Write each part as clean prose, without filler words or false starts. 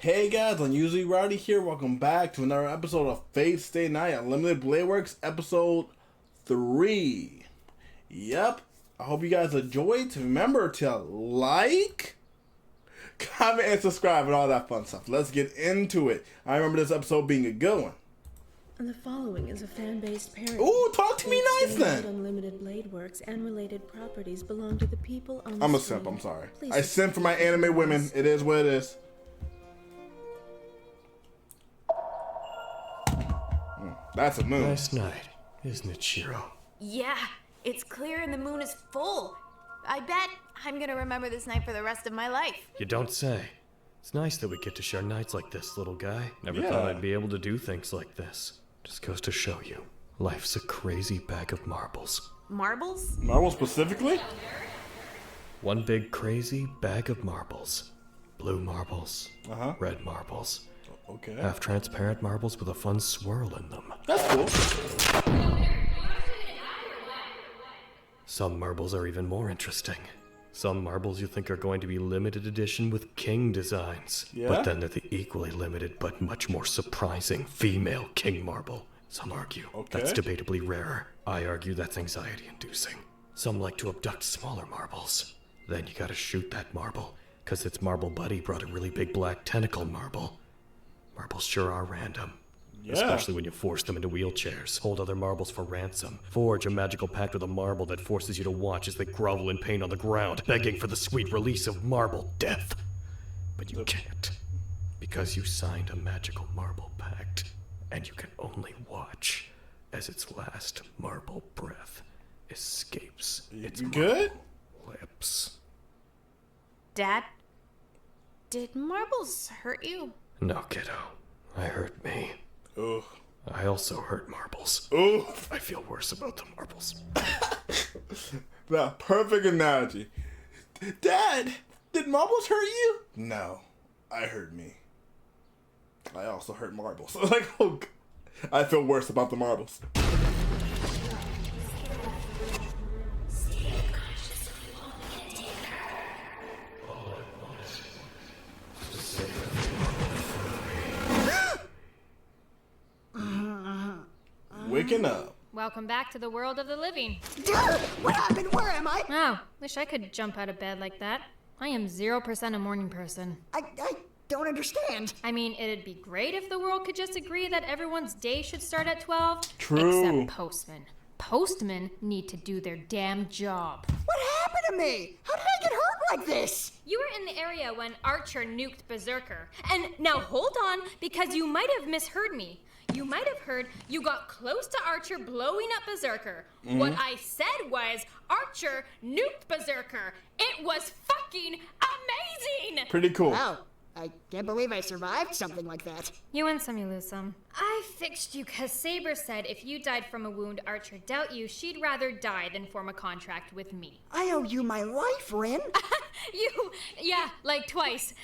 Hey guys, Unusually Rowdy here. Welcome back to another episode of Fate Stay Night Unlimited Blade Works, episode 3. Yep, I hope you guys enjoyed. Remember to like, comment, and subscribe and all that fun stuff. Let's get into it. I remember this episode being a good one. And the following is a fan-based parody. Ooh, talk to me nice then. Unlimited Blade Works and related properties belong to the people on the I'm a screen. simp, I'm sorry. Please I simp for my anime women. It is what it is. That's a moon. Nice night, isn't it, Shiro? Yeah, it's clear and the moon is full. I bet I'm gonna remember this night for the rest of my life. You don't say. It's nice that we get to share nights like this, little guy. Never Yeah. thought I'd be able to do things like this. Just goes to show you, life's a crazy bag of marbles. Marbles? Marvel specifically? One big crazy bag of marbles. Blue marbles, red marbles, Okay. half transparent marbles with a fun swirl in them. That's cool. Some marbles are even more interesting. Some marbles you think are going to be limited edition with king designs. Yeah? But then they're the equally limited but much more surprising female king marble. Some argue that's debatably rarer. I argue that's anxiety-inducing. Some like to abduct smaller marbles. Then you gotta shoot that marble, 'cause its marble buddy brought a really big black tentacle marble. Marbles sure are random. Yeah. Especially when you force them into wheelchairs, hold other marbles for ransom, forge a magical pact with a marble that forces you to watch as they grovel in pain on the ground, begging for the sweet release of marble death. But you can't, because you signed a magical marble pact, and you can only watch as its last marble breath escapes its good? lips. Dad? Did marbles hurt you? No, kiddo. I hurt me. Ugh. I also hurt marbles. Ooh. I feel worse about the marbles. The perfect analogy. Dad, did marbles hurt you? No, I hurt me. I also hurt marbles. Like, oh, I feel worse about the marbles. Waking up. Welcome back to the world of the living. What happened? Where am I? Oh, wish I could jump out of bed like that. I am 0% a morning person. I don't understand. I mean, it'd be great if the world could just agree that everyone's day should start at 12. True. Except postmen. Postmen need to do their damn job. What happened to me? How did I get hurt like this? You were in the area when Archer nuked Berserker. And now hold on, because you might have misheard me. You might have heard you got close to Archer blowing up Berserker. What I said was Archer nuked Berserker. It was fucking amazing! Pretty cool. Wow, I can't believe I survived something like that. You win some, you lose some. I fixed you because Saber said if you died from a wound Archer dealt you, she'd rather die than form a contract with me. I owe you my life, Rin. Yeah, like twice.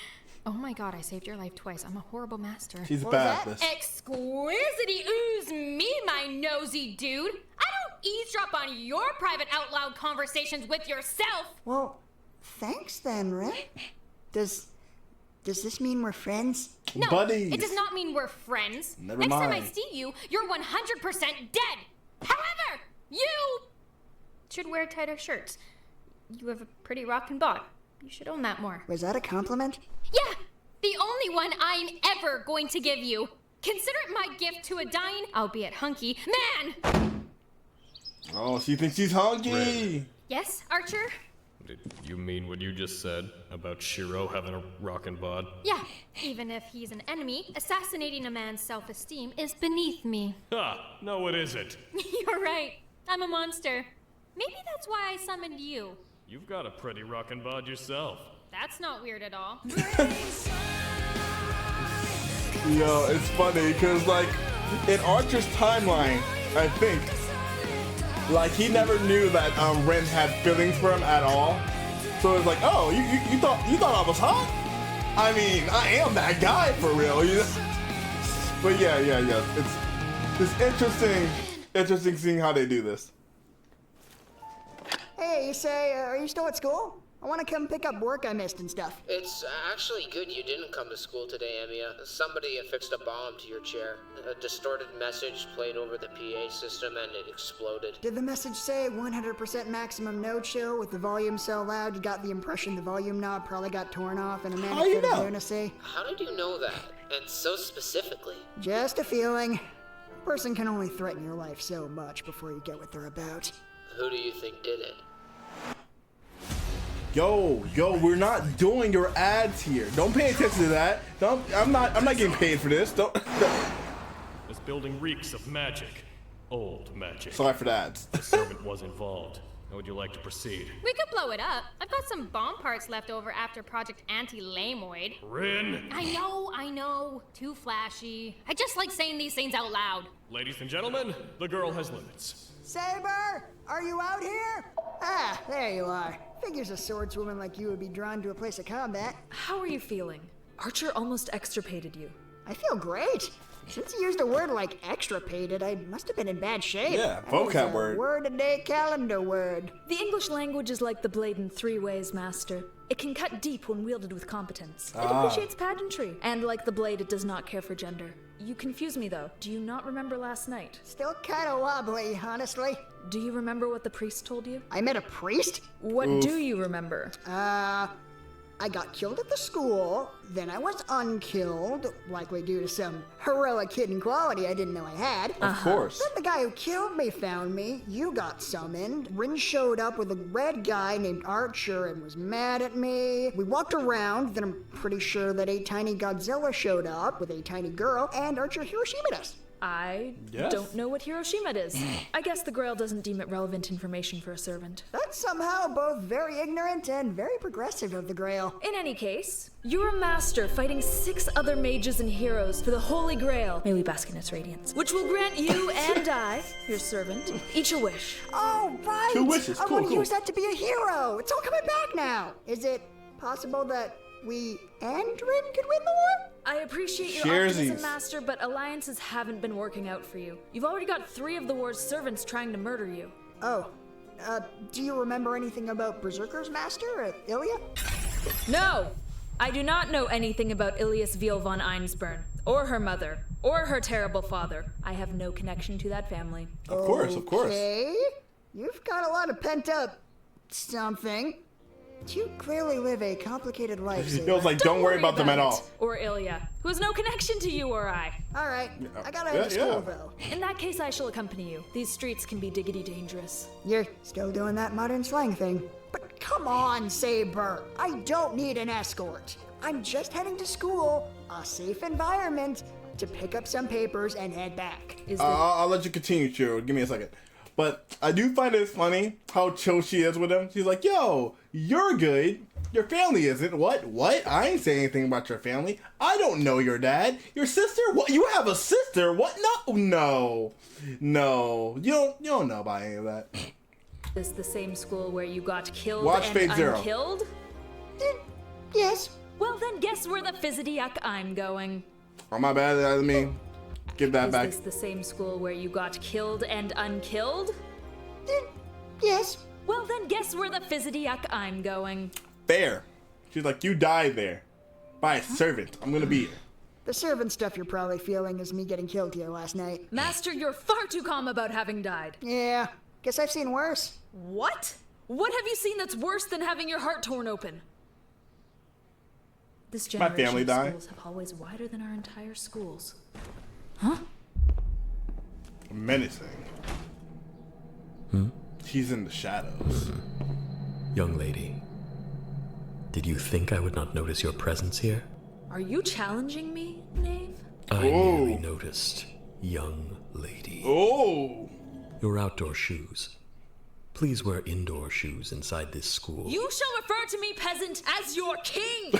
Oh my god, I saved your life twice. I'm a horrible master. She's What bad was at that? this. Exquisitely ooze me, my nosy dude. I don't eavesdrop on your private out loud conversations with yourself. Well, thanks then, Rin. Does this mean we're friends? No, Buddies. it does not mean we're friends. Never Next time I mind. see you, you're 100% dead. However, you should wear tighter shirts. You have a pretty rockin' bod. You should own that more. Was that a compliment? Yeah, the only one I'm ever going to give you. Consider it my gift to a dying, albeit hunky, man! Oh, she thinks she's hungry. Yes, Archer? Did you mean what you just said about Shiro having a rockin' bod? Yeah, even if he's an enemy, assassinating a man's self-esteem is beneath me. Ha! No, it isn't. You're right. I'm a monster. Maybe that's why I summoned you. You've got a pretty rockin' bod yourself. That's not weird at all. Yo, it's funny because, like, in Archer's timeline, I think, like, he never knew that Ren had feelings for him at all. So it's like, oh, you thought I was hot? I mean, I am that guy for real. You know? But yeah. It's interesting seeing how they do this. Hey, you say, are you still at school? I want to come pick up work I missed and stuff. It's actually good you didn't come to school today, Emiya. Somebody affixed a bomb to your chair. A distorted message played over the PA system and it exploded. Did the message say 100% maximum no chill with the volume so loud you got the impression the volume knob probably got torn off in a How you manic fit of know? lunacy? How did you know that? And so specifically? Just a feeling. A person can only threaten your life so much before you get what they're about. Who do you think did it? Yo, we're not doing your ads here. Don't pay attention to that. I'm not getting paid for this. Don't. This building reeks of magic. Old magic. Sorry for the ads. The servant was involved. How would you like to proceed? We could blow it up. I've got some bomb parts left over after Project Anti-Lamoid. Rin! I know. Too flashy. I just like saying these things out loud. Ladies and gentlemen, the girl has limits. Saber, are you out here? Ah, there you are. Figures a swordswoman like you would be drawn to a place of combat. How are you feeling? Archer almost extirpated you. I feel great. Since he used a word like extirpated, I must have been in bad shape. Yeah, That is vocab a word. Word-a-day calendar word. The English language is like the blade in three ways, Master. It can cut deep when wielded with competence. It appreciates pageantry. And like the blade, it does not care for gender. You confuse me, though. Do you not remember last night? Still kinda wobbly, honestly. Do you remember what the priest told you? I met a priest? What do you remember? I got killed at the school, then I was unkilled, likely due to some heroic hidden quality I didn't know I had. Of course. Then the guy who killed me found me, you got summoned, Rin showed up with a red guy named Archer and was mad at me. We walked around, then I'm pretty sure that a tiny Godzilla showed up with a tiny girl, and Archer Hiroshimaed us. I Yes. don't know what Hiroshima is. I guess the Grail doesn't deem it relevant information for a servant. That's somehow both very ignorant and very progressive of the Grail. In any case, you're a master fighting 6 other mages and heroes for the Holy Grail. May we bask in its radiance. Which will grant you and I, your servant, each a wish. Oh, right! 2 wishes. I Cool, want to cool. use that to be a hero. It's all coming back now. Is it possible that we and Rin could win the war? I appreciate your Sharesies. optimism, Master, but alliances haven't been working out for you. You've already got 3 of the war's servants trying to murder you. Oh, do you remember anything about Berserker's master, Ilya? No! I do not know anything about Ilias Viel von Einsburn, or her mother, or her terrible father. I have no connection to that family. Of course. Okay, you've got a lot of pent-up something. You clearly live a complicated life, He Saber. feels like, don't worry about them at all. it. Or Ilya, who has no connection to you or I. All right, I gotta head to Yeah, school, yeah. though. In that case, I shall accompany you. These streets can be diggity dangerous. You're still doing that modern slang thing. But come on, Saber. I don't need an escort. I'm just heading to school, a safe environment, to pick up some papers and head back. Is I'll let you continue, Chiro. Give me a second. But I do find it funny how chill she is with him. She's like, yo, you're good. Your family isn't. What? I ain't saying anything about your family. I don't know your dad. Your sister? What? You have a sister? What? No. You don't know about any of that. this the same school where you got killed Watch and Fate Zero. unkilled? Yes. Well, then guess where the Fizzidiac I'm going. Oh, my bad. Let me give that back. Is this the same school where you got killed and unkilled? Yes. Well, then guess where the Fizzidiac I'm going. Fair. She's like, you died there. By a servant. I'm gonna be here. The servant stuff you're probably feeling is me getting killed here last night. Master, you're far too calm about having died. Yeah, guess I've seen worse. What? What have you seen that's worse than having your heart torn open? This My generation family of died. schools have hallways wider than our entire schools. Menacing. She's in the shadows. Young lady, did you think I would not notice your presence here? Are you challenging me, Knave? I merely noticed, young lady. Oh. Your outdoor shoes. Please wear indoor shoes inside this school. You shall refer to me, peasant, as your king!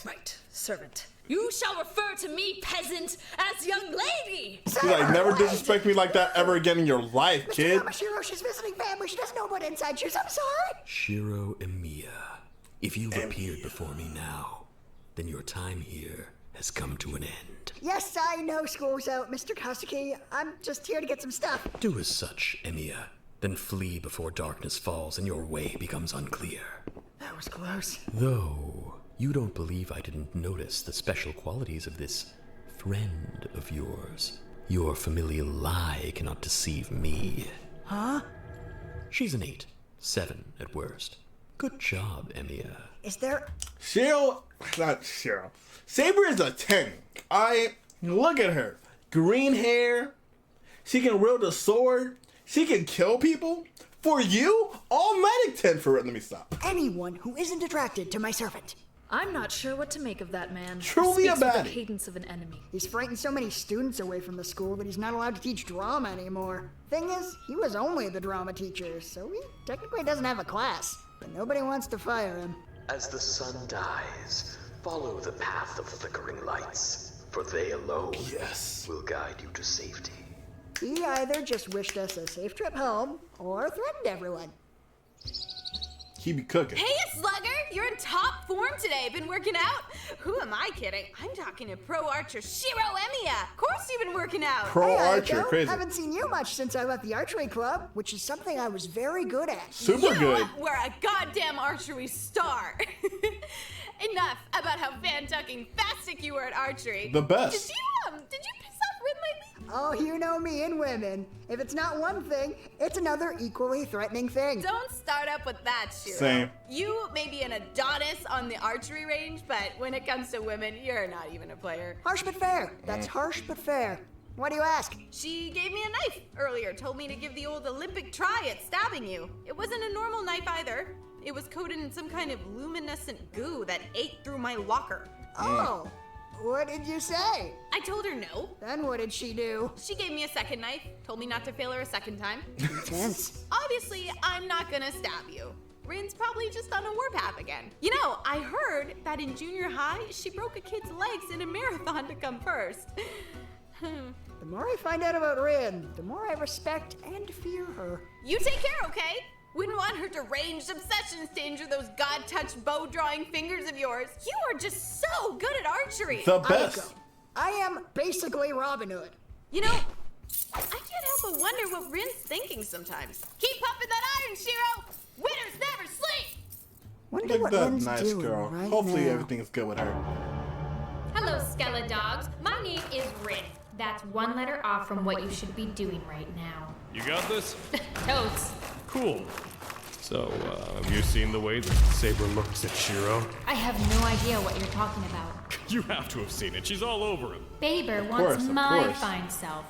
Right, servant. You shall refer to me, peasant, as young lady! She's like, never disrespect me like that ever again in your life, kid. Yamashiro, she's visiting family. She doesn't know about inside shoes. I'm sorry. Shiro Emiya, if you've appeared before me now, then your time here has come to an end. Yes, I know school's out, Mr. Kasuki. I'm just here to get some stuff. Do as such, Emiya. Then flee before darkness falls and your way becomes unclear. That was close. Though, you don't believe I didn't notice the special qualities of this friend of yours. Your familial lie cannot deceive me. Huh? She's an 8, 7 at worst. Good job, Emiya. Is there... Not Cheryl. Saber is a 10. Look at her. Green hair. She can wield a sword. She can kill people. For you, automatic 10 for it. Let me stop. anyone who isn't attracted to my servant? I'm not sure what to make of that man. Truly a Speaks with baddie. the cadence of an enemy. He's frightened so many students away from the school that he's not allowed to teach drama anymore. Thing is, he was only the drama teacher, so he technically doesn't have a class. But nobody wants to fire him. As the sun dies, follow the path of flickering lights, for they alone will guide you to safety. He either just wished us a safe trip home, or threatened everyone. He be cooking. Hey, Slugger! You're in top form today. Been working out? Who am I kidding? I'm talking to pro archer Shiro Emiya. Of course you've been working out. Pro Hey, archer, Aiko, crazy. Haven't seen you much since I left the archery club, which is something I was very good at. Super You good. were a goddamn archery star. Enough about how fantastic you were at archery. The best. Did you piss off Rin lately? Oh, you know me and women. If it's not one thing, it's another equally threatening thing. Don't start up with that, Shiro. Same. You may be an Adonis on the archery range, but when it comes to women, you're not even a player. Harsh but fair. That's harsh but fair. Why do you ask? She gave me a knife earlier, told me to give the old Olympic try at stabbing you. It wasn't a normal knife either. It was coated in some kind of luminescent goo that ate through my locker. Oh, what did you say? I told her no. Then what did she do? She gave me a second knife, told me not to fail her a second time. Intense. Obviously, I'm not gonna stab you. Rin's probably just on a warpath again. You know, I heard that in junior high, she broke a kid's legs in a marathon to come first. The more I find out about Rin, the more I respect and fear her. You take care, okay? Wouldn't want her deranged obsessions to injure those god-touched bow-drawing fingers of yours. You are just so good at archery. The best. Aiko, I am basically Robin Hood. You know, I can't help but wonder what Rin's thinking sometimes. Keep pumping that iron, Shiro! Winners never sleep! Wonder Look what at that Rin's nice doing girl. right Hopefully now. everything is good with her. Hello, Skeledogs. My name is Rin. That's one letter off from what you should be doing right now. You got this? Totes. Cool. So, have you seen the way that Saber looks at Shiro? I have no idea what you're talking about. You have to have seen it. She's all over him. Baber course, wants of my course. fine self.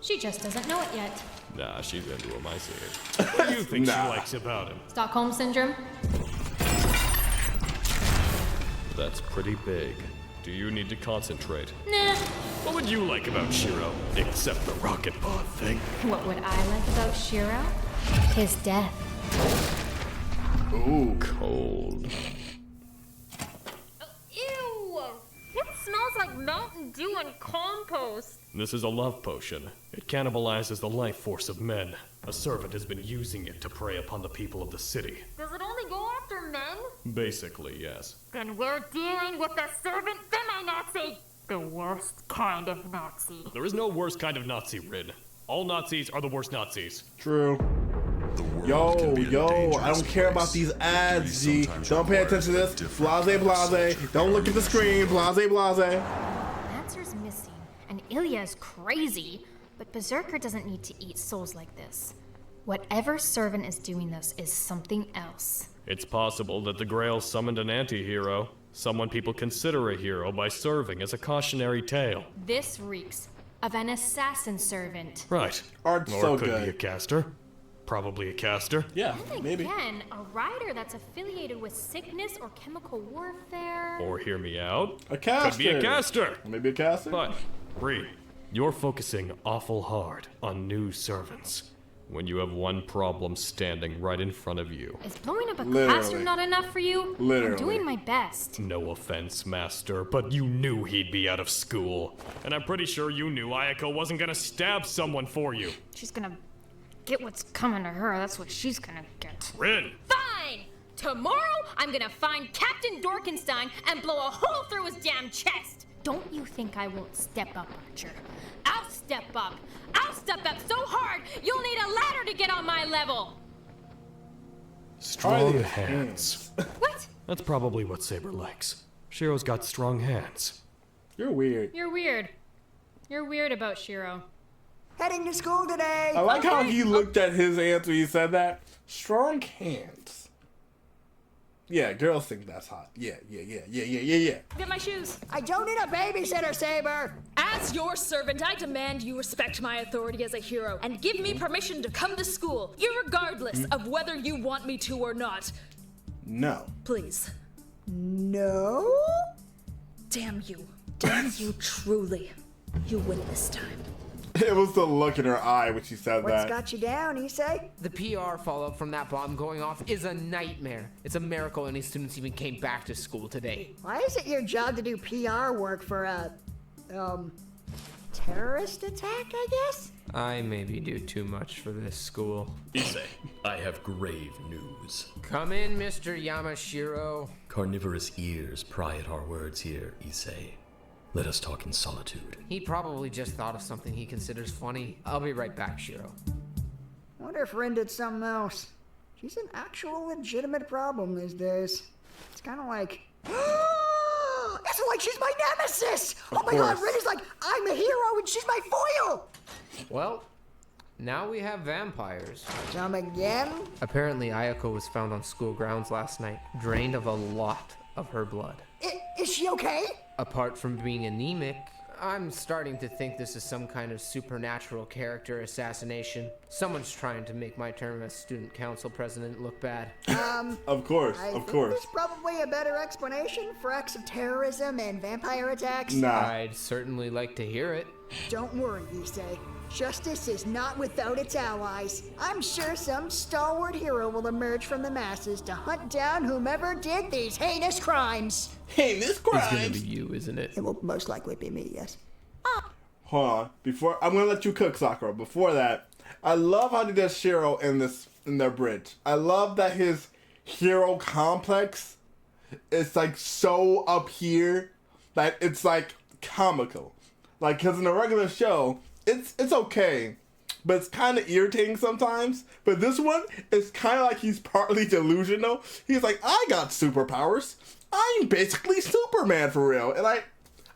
She just doesn't know it yet. Nah, she's into him. I see it. What do you think Nah. she likes about him? Stockholm Syndrome? That's pretty big. Do you need to concentrate? Nah. What would you like about Shiro? Except the rocket pod thing. What would I like about Shiro? His death. Ooh. Cold. Ew! It smells like Mountain Dew and compost. This is a love potion. It cannibalizes the life force of men. A servant has been using it to prey upon the people of the city. Does it only go after men? Basically, yes. Then we're dealing with a servant semi-Nazi. The worst kind of Nazi. There is no worse kind of Nazi, Rin. All Nazis are the worst Nazis. True. Yo, I don't care about these ads, G. Don't pay attention to this. Blase, blase. Don't look at the screen. Blase, blase. Answer's missing, and Ilya's crazy. But Berserker doesn't need to eat souls like this. Whatever servant is doing this is something else. It's possible that the Grail summoned an anti-hero, someone people consider a hero by serving as a cautionary tale. This reeks of an assassin servant. Right. Art's Or so it could good. be a caster. Probably a caster. Yeah, maybe. Again, a rider that's affiliated with sickness or chemical warfare. Or hear me out. A caster. Could be a caster. Maybe a caster. But, Bree, you're focusing awful hard on new servants when you have one problem standing right in front of you. Is blowing up a Literally. classroom not enough for you? Literally. I'm doing my best. No offense, Master, but you knew he'd be out of school. And I'm pretty sure you knew Ayako wasn't gonna stab someone for you. She's gonna get what's coming to her. That's what she's gonna get. Rin! Fine! Tomorrow, I'm gonna find Captain Dorkenstein and blow a hole through his damn chest! Don't you think I won't step up, Archer? I'll step up! I'll step up so hard, you'll need a ladder to get on my level! Strong hands. What? That's probably what Saber likes. Shiro's got strong hands. You're weird. You're weird. You're weird about Shiro. Heading to school today. I like how he looked at his hands when he said that. Strong hands. Yeah, girls think that's hot. Yeah. Get my shoes. I don't need a babysitter, Saber. As your servant, I demand you respect my authority as a hero and give me permission to come to school, irregardless of whether you want me to or not. No. Please. No? Damn you. Damn you truly. You win this time. It was the look in her eye when she said What's that. got you down, Issei? The PR follow-up from that bomb going off is a nightmare. It's a miracle any students even came back to school today. Why is it your job to do PR work for a, terrorist attack, I guess? I maybe do too much for this school. Issei, I have grave news. Come in, Mr. Yamashiro. Carnivorous ears pry at our words here, Issei. Let us talk in solitude. He probably just thought of something he considers funny. I'll be right back, Shiro. Wonder if Rin did something else. She's an actual legitimate problem these days. It's kind of like... It's like she's my nemesis! Oh my god, Rin is like, I'm a hero and she's my foil! Well, now we have vampires. Come again? Apparently, Ayako was found on school grounds last night, drained of a lot of her blood. Is she okay? Apart from being anemic, I'm starting to think this is some kind of supernatural character assassination. Someone's trying to make my term as student council president look bad. Of course. I think there's probably a better explanation for acts of terrorism and vampire attacks. Nah. I'd certainly like to hear it. Don't worry, Issei. Justice is not without its allies. I'm sure some stalwart hero will emerge from the masses to hunt down whomever did these heinous crimes. Heinous It's gonna crimes. be you, isn't it? It will most likely be me, yes. Hold on. Before I'm gonna let you cook, Sakura. Before that, I love how they did Shiro in their bridge. I love that his hero complex is like so up here that it's like comical. Like, cause in the regular show, it's okay, but it's kind of irritating sometimes. But this one is kind of like he's partly delusional. He's like, I got superpowers. I'm basically Superman for real, and I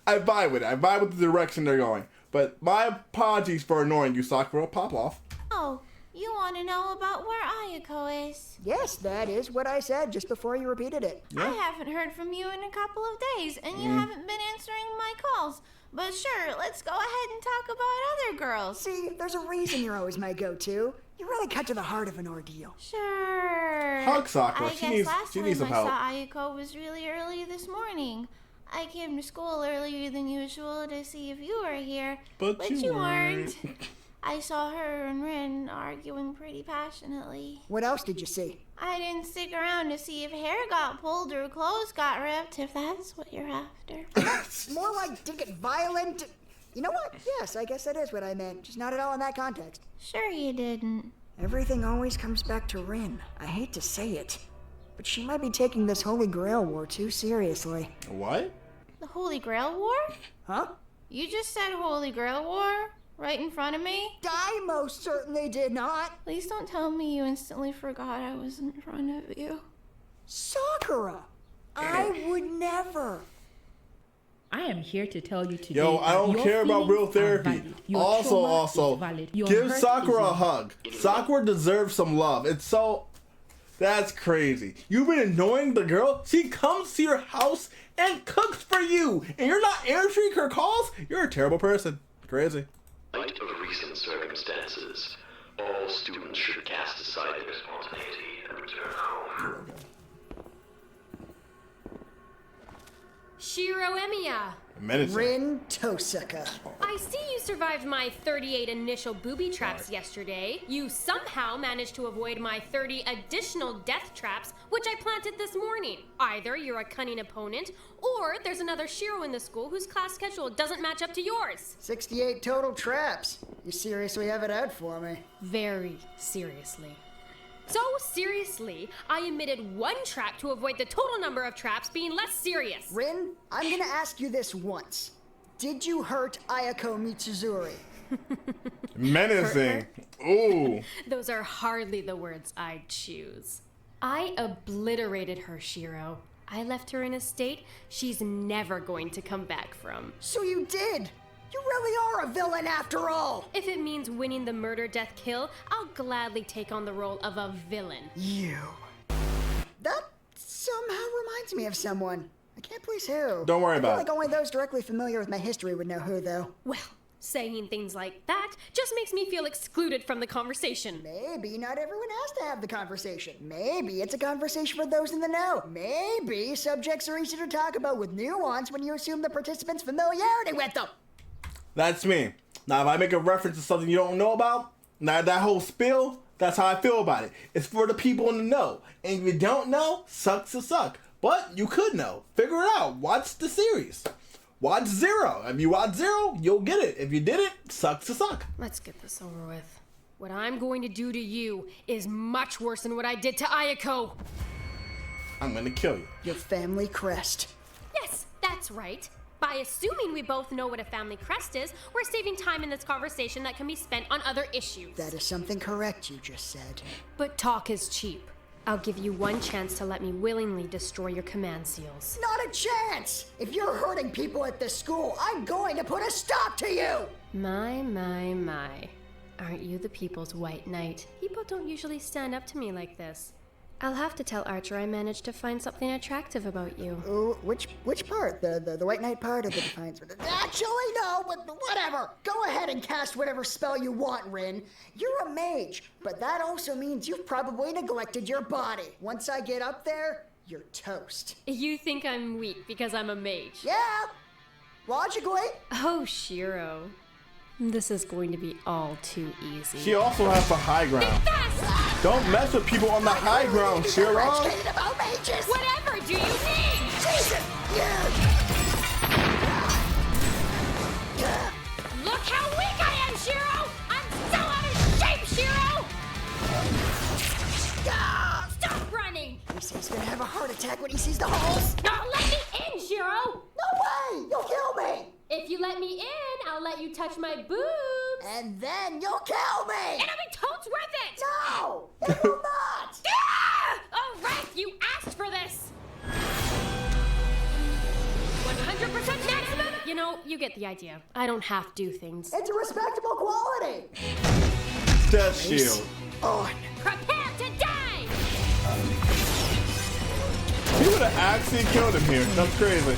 vibe with it. I vibe with the direction they're going. But my apologies for annoying you, Sakura. Pop off. Oh, you want to know about where Ayako is? Yes, that is what I said just before you repeated it. I haven't heard from you in a couple of days, and you haven't been answering my calls. But sure, let's go ahead and talk about other girls. See, there's a reason you're always my go-to. You really cut to the heart of an ordeal. Sure. Hug Sakura. I She guess needs last some time I help. saw Ayako was really early this morning. I came to school earlier than usual to see if you were here, But you weren't. I saw her and Rin arguing pretty passionately. What else did you see? I didn't stick around to see if hair got pulled or clothes got ripped, if that's what you're after. More like, did it get violent? You know what? Yes, I guess that is what I meant. Just not at all in that context. Sure you didn't. Everything always comes back to Rin. I hate to say it, but she might be taking this Holy Grail war too seriously. What? The Holy Grail War? Huh? You just said Holy Grail War? Right in front of me? I most certainly did not. Please don't tell me you instantly forgot I was in front of you. Sakura! I would never. I am here to tell you today. Yo, I don't care about real therapy. Also, give Sakura a hug. Sakura deserves some love. It's so... That's crazy. You've been annoying the girl. She comes to your house and cooks for you. And you're not answering her calls? You're a terrible person. Crazy. In light of recent circumstances, all students should cast aside their spontaneity and return home. Shiro Emiya. Menacing. Rin Tosaka. I see you survived my 38 initial booby traps yesterday. You somehow managed to avoid my 30 additional death traps, which I planted this morning. Either you're a cunning opponent, or there's another Shiro in the school whose class schedule doesn't match up to yours. 68 total traps. You seriously have it out for me? Very seriously. So seriously, I omitted one trap to avoid the total number of traps being less serious. Rin, I'm gonna ask you this once. Did you hurt Ayako Mitsuzuri? Menacing. Ooh. Those are hardly the words I'd choose. I obliterated her, Shiro. I left her in a state she's never going to come back from. So you did! You really are a villain after all! If it means winning the murder, death, kill, I'll gladly take on the role of a villain. You. That somehow reminds me of someone. I can't place who. Don't worry about I feel like only those directly familiar with my history would know who, though. Well, saying things like that just makes me feel excluded from the conversation. Maybe not everyone has to have the conversation. Maybe it's a conversation for those in the know. Maybe subjects are easy to talk about with nuance when you assume the participant's familiarity with them. That's me. Now, if I make a reference to something you don't know about, now that whole spill, that's how I feel about it. It's for the people in the know. And if you don't know, sucks to suck. But you could know. Figure it out. Watch the series. Watch Zero. If you watch Zero, you'll get it. If you didn't, sucks to suck. Let's get this over with. What I'm going to do to you is much worse than what I did to Ayako. I'm gonna kill you. Your family crest. Yes, that's right. By assuming we both know what a family crest is, we're saving time in this conversation that can be spent on other issues. That is something correct you just said. But talk is cheap. I'll give you one chance to let me willingly destroy your command seals. Not a chance! If you're hurting people at this school, I'm going to put a stop to you! My. Aren't you the people's white knight? People don't usually stand up to me like this. I'll have to tell Archer I managed to find something attractive about you. Ooh, which part? The white knight part or the defiance? Actually, no, but whatever. Go ahead and cast whatever spell you want, Rin. You're a mage, but that also means you've probably neglected your body. Once I get up there, you're toast. You think I'm weak because I'm a mage? Yeah, logically. Oh, Shiro. This is going to be all too easy. She also has the high ground. Don't mess with people on the high ground, Shiro. About mages. Whatever do you mean? Jesus! Look how weak I am, Shiro! I'm so out of shape, Shiro! Stop running! He says he's gonna have a heart attack when he sees the holes. Now let me in, Shiro! No way! You'll kill me! If you let me in, I'll let you touch my boobs. And then you'll kill me! It'll be totes worth it! No! It will not! All right, you asked for this! 100% maximum? You know, you get the idea. I don't have to do things. It's a respectable quality! Death shield. On. Prepare to die! He would have actually killed him here. That's crazy.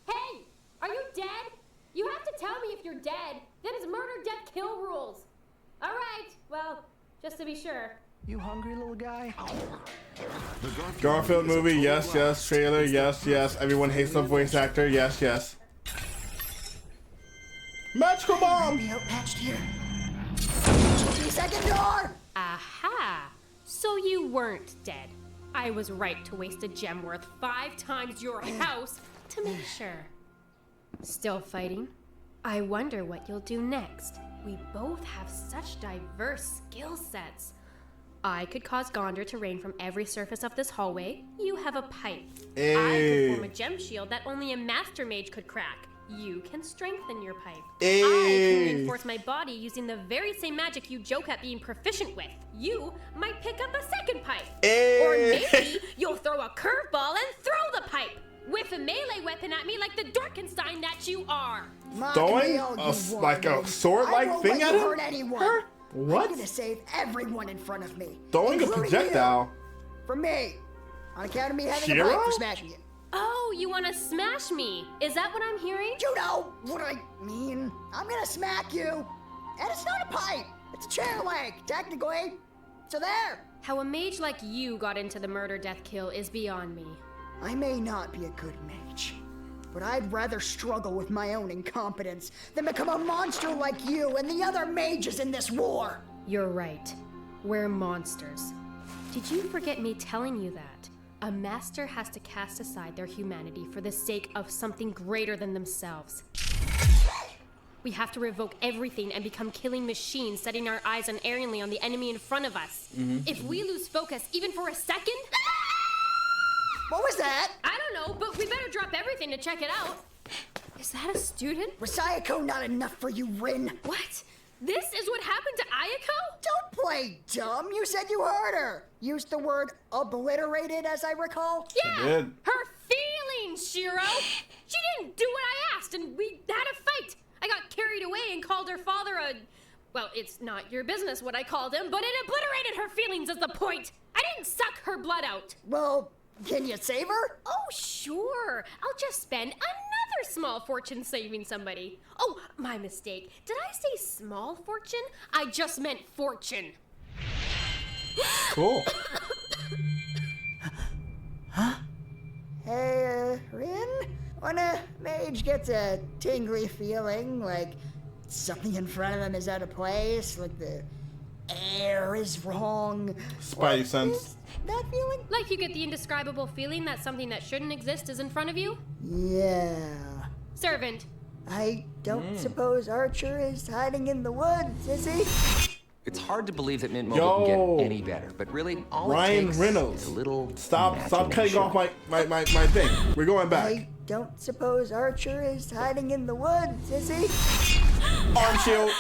Hey, are you dead? You have to tell me if you're dead. That is murder, death, kill rules. All right, well, just to be sure. You hungry, little guy? Garfield movie, yes, yes. Trailer, yes, yes. Everyone hates the voice actor, yes, yes. Magical bomb! Be outmatched here. 2-second door! Aha! So you weren't dead. I was right to waste a gem worth 5 times your house to make sure. Still fighting? I wonder what you'll do next. We both have such diverse skill sets. I could cause Gondor to rain from every surface of this hallway. You have a pipe. Hey. I could form a gem shield that only a master mage could crack. You can strengthen your pipe. Hey. I can reinforce my body using the very same magic you joke at being proficient with. You might pick up a second pipe. Hey. Or maybe you'll throw a curveball and throw the pipe. Whiff a melee weapon at me like the Dorkenstein that you are. Throwing like a sword-like thing at him? Hurt anyone. Her? What? I'm gonna save everyone in front of me. Throwing a projectile? For me. On account of me having Shiro? a pipe for smashing you. Oh, you want to smash me? Is that what I'm hearing? You know what I mean. I'm gonna smack you. And it's not a pipe. It's a chair leg, technically. So there. How a mage like you got into the murder, death, kill is beyond me. I may not be a good mage, but I'd rather struggle with my own incompetence than become a monster like you and the other mages in this war. You're right. We're monsters. Did you forget me telling you that? A master has to cast aside their humanity for the sake of something greater than themselves. We have to revoke everything and become killing machines, setting our eyes unerringly on the enemy in front of us. If we lose focus, even for a second... What was that? I don't know, but we better drop everything to check it out. Is that a student? Was Sayako not enough for you, Rin? What? This is what happened to Ayako? Don't play dumb. You said you heard her. Used the word obliterated, as I recall. Yeah, her feelings, Shiro. She didn't do what I asked, and we had a fight. I got carried away and called her father a... Well, it's not your business what I called him, but it obliterated her feelings is the point. I didn't suck her blood out. Well, can you save her? Oh, sure. I'll just spend another small fortune saving somebody. Oh, my mistake. Did I say small fortune? I just meant fortune. Cool. Hey, Rin? When a mage gets a tingly feeling, like something in front of them is out of place, like the air is wrong. Spidey sense. That feeling? Like you get the indescribable feeling that something that shouldn't exist is in front of you? Yeah. Servant. I don't suppose Archer is hiding in the woods, is he? It's hard to believe that Mint Mobile can get any better, but really, all Ryan it takes Reynolds. is a little Stop cutting off my thing. We're going back. I don't suppose Archer is hiding in the woods, is he? Arm shield.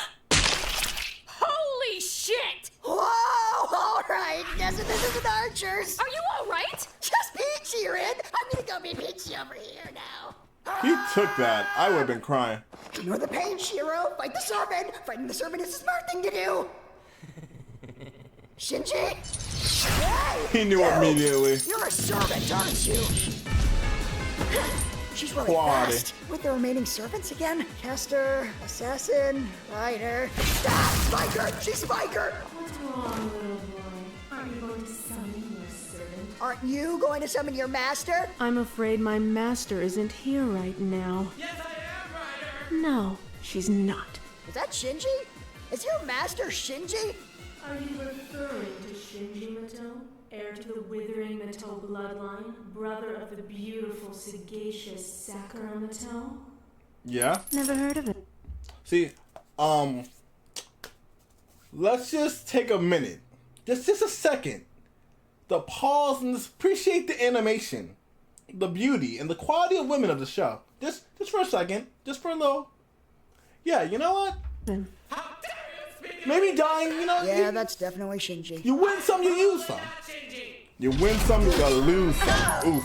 Holy shit! Whoa! All right, this isn't Archer's. Are you all right? Just Peachy, Rin. I'm gonna go be Peachy over here now. He took that. I would have been crying. Ignore the pain, Shiro. Fight the serpent. Fighting the serpent is a smart thing to do. Shinji? Hey, He knew immediately. You're a servant, aren't you? She's really Quality. fast. With the remaining servants again? Caster, assassin, rider. Stop! Spiker! She's Spiker! What's wrong, little boy? Aren't you going to summon your servant? Aren't you going to summon your master? I'm afraid my master isn't here right now. Yes, I am, Ryder! No, she's not. Is that Shinji? Is your master Shinji? Are you referring to Shinji Mato, heir to the withering Mato bloodline, brother of the beautiful, sagacious Sakura Mato? Yeah. Never heard of it. See, let's just take a minute. Just a second. To pause and just appreciate the animation, the beauty, and the quality of women of the show. Just for a second. Just for a little. Yeah, you know what? Maybe dying, you know? Yeah, that's definitely Shinji. You win some, you lose some. You win some, you lose some. Oof.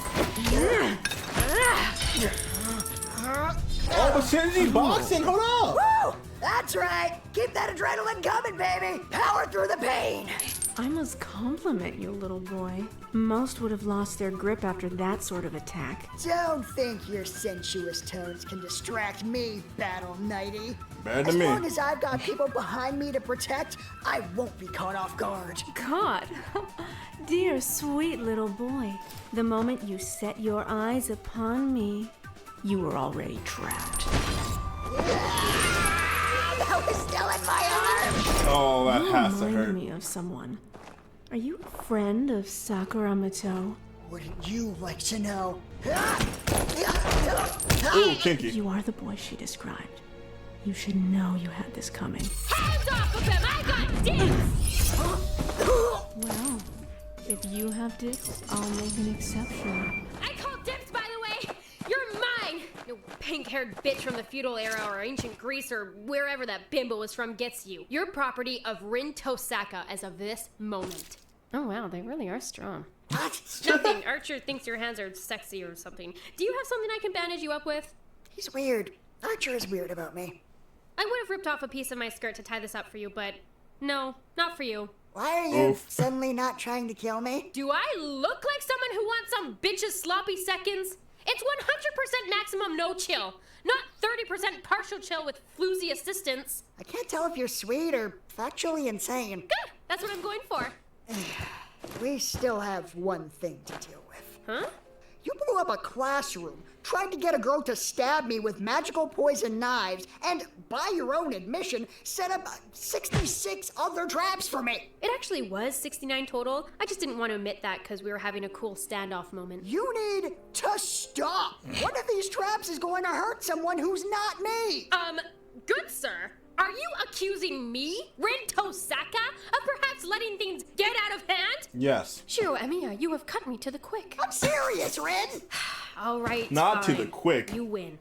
Oh, but Shinji boxing, hold up. Woo! That's right. Keep that adrenaline coming, baby. Power through the pain. I must compliment you, little boy. Most would have lost their grip after that sort of attack. Don't think your sensuous tones can distract me, Battle Knighty. Better As than me. long as I've got people behind me to protect, I won't be caught off guard. God, dear sweet little boy, the moment you set your eyes upon me, you were already trapped. That was still in my arm. Oh, that You has to reminded hurt. me of someone. Are you a friend of Sakura Mato? Wouldn't you like to know? Ooh, kinky. You are the boy she described. You should know you had this coming. Hands off of him! I got dicks! Well, if you have dicks, I'll make an exception. I call dibs, by the way! You're mine! You pink-haired bitch from the feudal era or ancient Greece or wherever that bimbo was from gets you. You're property of Rin Tosaka as of this moment. Oh wow, they really are strong. Nothing. Archer thinks your hands are sexy or something. Do you have something I can bandage you up with? He's weird. Archer is weird about me. I would have ripped off a piece of my skirt to tie this up for you, but no, not for you. Why are you suddenly not trying to kill me? Do I look like someone who wants some bitch's sloppy seconds? It's 100% maximum no chill, not 30% partial chill with floozy assistance. I can't tell if you're sweet or factually insane. Good, that's what I'm going for. We still have one thing to deal with. Huh? You blew up a classroom, tried to get a girl to stab me with magical poison knives, and by your own admission, set up 66 other traps for me. It actually was 69 total. I just didn't want to admit that because we were having a cool standoff moment. You need to stop. One of these traps is going to hurt someone who's not me. Good sir. Are you accusing me, Rin Tosaka, of perhaps letting things get out of hand? Yes. Shiro Emiya, you have cut me to the quick. I'm serious, Rin. All right, Not to fine. the quick. You win.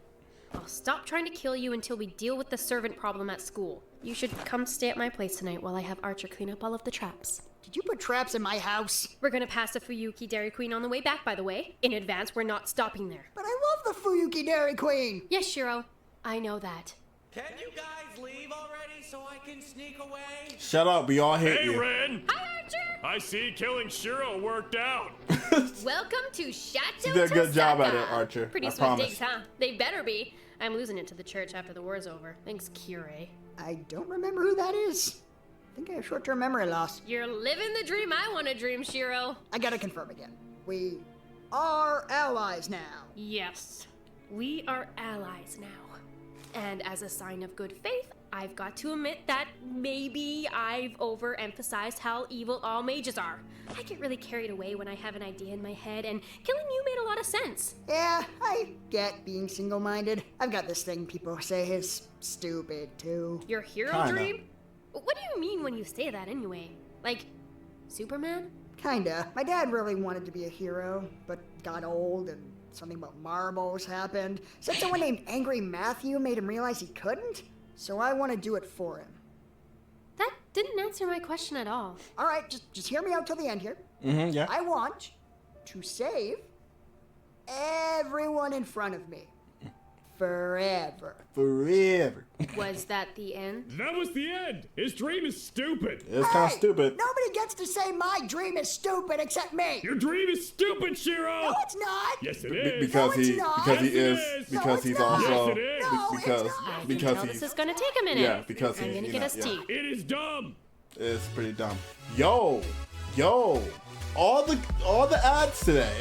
I'll stop trying to kill you until we deal with the servant problem at school. You should come stay at my place tonight while I have Archer clean up all of the traps. Did you put traps in my house? We're gonna pass a Fuyuki Dairy Queen on the way back, by the way. In advance, we're not stopping there. But I love the Fuyuki Dairy Queen! Yes, Shiro. I know that. Can you guys leave already so I can sneak away? Shut up, we all hate you. Hey, Ren! Hi, Archer! I see killing Shiro worked out. Welcome to Chateau You did a good job at Tosaka. it, Archer. Pretty I sweet promise. digs, huh? They better be. I'm losing it to the church after the war's over. Thanks, Kire. I don't remember who that is. I think I have short-term memory loss. You're living the dream I want to dream, Shiro. I gotta confirm again. We are allies now. Yes, we are allies now. And as a sign of good faith, I've got to admit that maybe I've overemphasized how evil all mages are. I get really carried away when I have an idea in my head, and killing you made a lot of sense. Yeah, I get being single-minded. I've got this thing people say is stupid, too. Your hero Kinda. dream? What do you mean when you say that anyway? Like, Superman? Kinda. My dad really wanted to be a hero, but got old and something about marbles happened. Said someone named Angry Matthew made him realize he couldn't, so I want to do it for him. That didn't answer my question at all. All right, just hear me out till the end here. Yeah. I want to save everyone in front of me. Forever. Forever. Was that the end? That was the end. His dream is stupid. It's kind of stupid. Nobody gets to say my dream is stupid except me. Your dream is stupid, Shiro. No, it's not. Yes, it is. Because No, it's he not. because he Yes, is it is. No, because it's he's not. also Yes, it is. No, it's because not. I can because tell he's this is gonna take a minute. yeah because I'm he's gonna you get know, us tea. It is dumb. It's pretty dumb. Yo, all the ads today.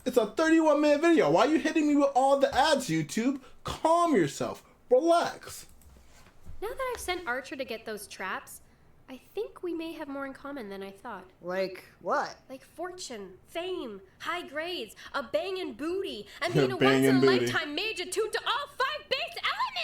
It's a 31-minute video. Why are you hitting me with all the ads, YouTube? Calm yourself. Relax. Now that I've sent Archer to get those traps, I think we may have more in common than I thought. Like what? Like fortune, fame, high grades, a bangin' booty, and being a Bangin' booty. once-in-a-lifetime mage attuned to all 5 base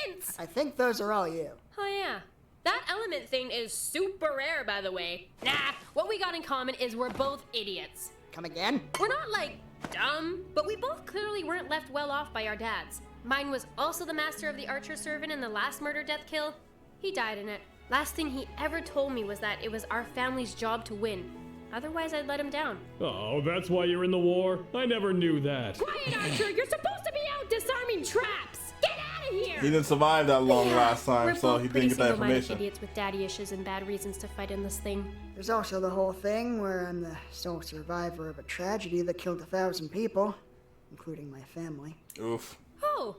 elements! I think those are all you. Oh yeah. That element thing is super rare, by the way. Nah, what we got in common is we're both idiots. Come again? We're not, like, dumb, but we both clearly weren't left well off by our dads. Mine was also the master of the Archer servant in the last murder-death kill. He died in it. Last thing he ever told me was that it was our family's job to win. Otherwise, I'd let him down. Oh, that's why you're in the war? I never knew that. Quiet, Archer! You're supposed to be out disarming traps! Get out of here! He didn't survive that long last time, We're so both he pretty didn't get that single-minded information. idiots with daddy issues and bad reasons to fight in this thing. There's also the whole thing where I'm the sole survivor of a tragedy that killed 1,000 people, including my family. Oof. Oh,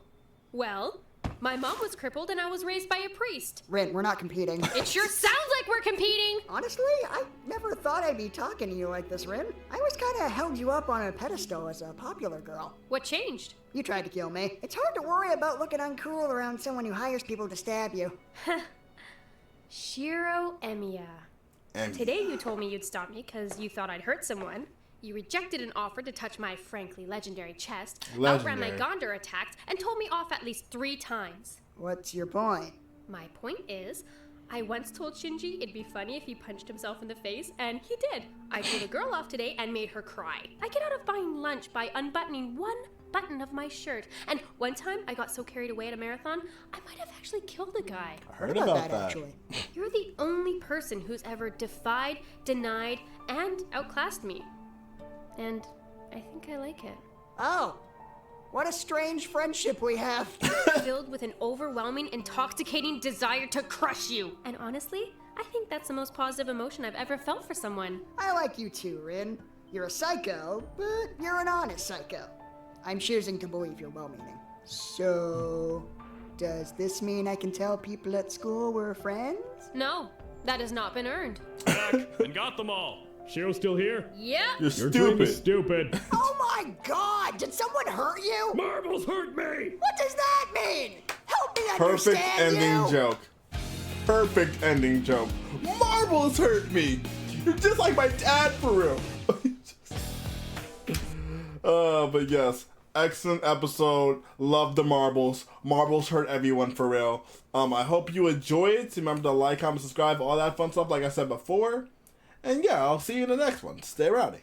well, my mom was crippled and I was raised by a priest. Rin, we're not competing. It sure sounds like we're competing! Honestly, I never thought I'd be talking to you like this, Rin. I always kind of held you up on a pedestal as a popular girl. What changed? You tried to kill me. It's hard to worry about looking uncool around someone who hires people to stab you. Shiro Emiya. Today you told me you'd stop me because you thought I'd hurt someone. You rejected an offer to touch my frankly legendary chest, outran my Gondor attacks, and told me off at least 3 times. What's your point? My point is, I once told Shinji it'd be funny if he punched himself in the face, and he did. I told a girl off today and made her cry. I get out of buying lunch by unbuttoning one button of my shirt, and one time I got so carried away at a marathon, I might have actually killed a guy. I heard about that. Actually. You're the only person who's ever defied, denied, and outclassed me. And I think I like it. Oh, what a strange friendship we have. Filled with an overwhelming, intoxicating desire to crush you. And honestly, I think that's the most positive emotion I've ever felt for someone. I like you too, Rin. You're a psycho, but you're an honest psycho. I'm choosing to believe you're well-meaning. So, does this mean I can tell people at school we're friends? No, that has not been earned. Back and got them all. Shiro's still here? Yep. You're Your dream is stupid. stupid. Oh my god! Did someone hurt you? Marbles hurt me. What does that mean? Help me Perfect understand ending you. joke. Perfect ending joke. Marbles hurt me. You're just like my dad for real. But yes, excellent episode. Love the marbles. Marbles hurt everyone for real. I hope you enjoy it. Remember to like, comment, subscribe, all that fun stuff like I said before. And yeah, I'll see you in the next one. Stay rowdy.